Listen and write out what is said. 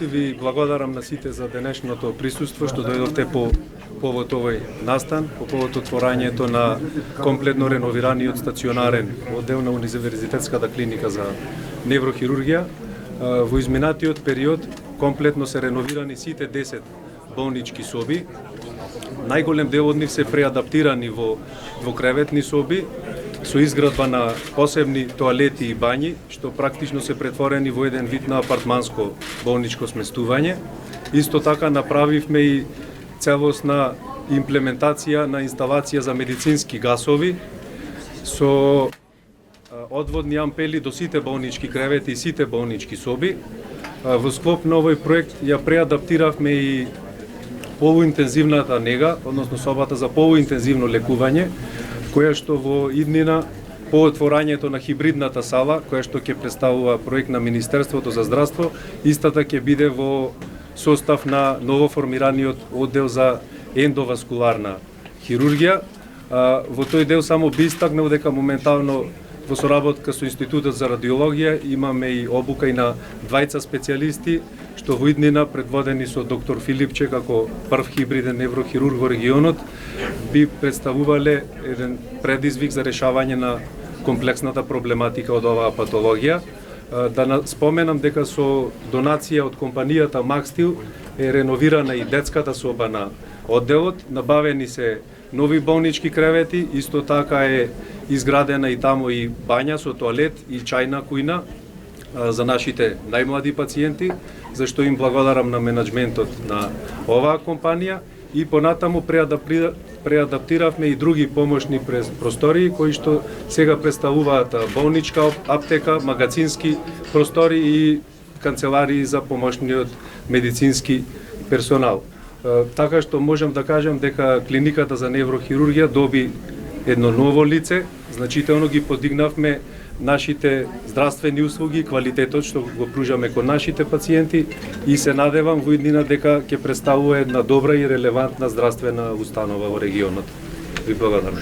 Ви благодарам на сите за денешното присуство што дојдовте по повод овој настан, по повод отворањето на комплетно реновираниот стационарен оддел на Универзитетската клиника за неврохирургија. Во изминатиот период комплетно се реновирани сите 10 болнички соби. Најголем дел од нив се преадаптирани во креветни соби со изградба на посебни тоалети и бањи, што практично се претворени во еден вид на апартманско болничко сместување. Исто така направивме и целосна имплементација на инсталација за медицински гасови со одводни ампели до сите болнички кревети и сите болнички соби. Во склоп на овој проект ја преадаптиравме и полуинтензивната нега, односно собата за полуинтензивно лекување, која што во иднина по отворањето на хибридната сала, која што ќе представува проект на Министерството за здравство, истата ќе биде во состав на новоформираниот оддел за ендоваскуларна хирургија. Во тој дел само би истакнал дека моментално во соработка со Институтот за радиологија имаме и обука и на двајца специјалисти, што во иднина предводени со доктор Филипче како прв хибриден неврохирург во регионот, би представувале еден предизвик за решавање на комплексната проблематика од оваа патологија. Да споменам дека со донација од компанијата Макстил е реновирана и детската соба на одделот, набавени се нови болнички кревети, исто така е изградена и тамо и бања со тоалет и чајна кујна за нашите најмлади пациенти, зашто им благодарам на менеджментот на оваа компанија и понатаму преадаптиравме и други помошни простории кои што сега представуваат болничка аптека, магазински простори и канцеларии за помошниот медицински персонал. Така што можам да кажам дека клиниката за неврохирургија доби едно ново лице, значително ги подигнавме нашите здравствени услуги, квалитетот што го пружаме кон нашите пациенти и се надевам во иднина дека ќе представува една добра и релевантна здравствена установа во регионот. Ви благодарам.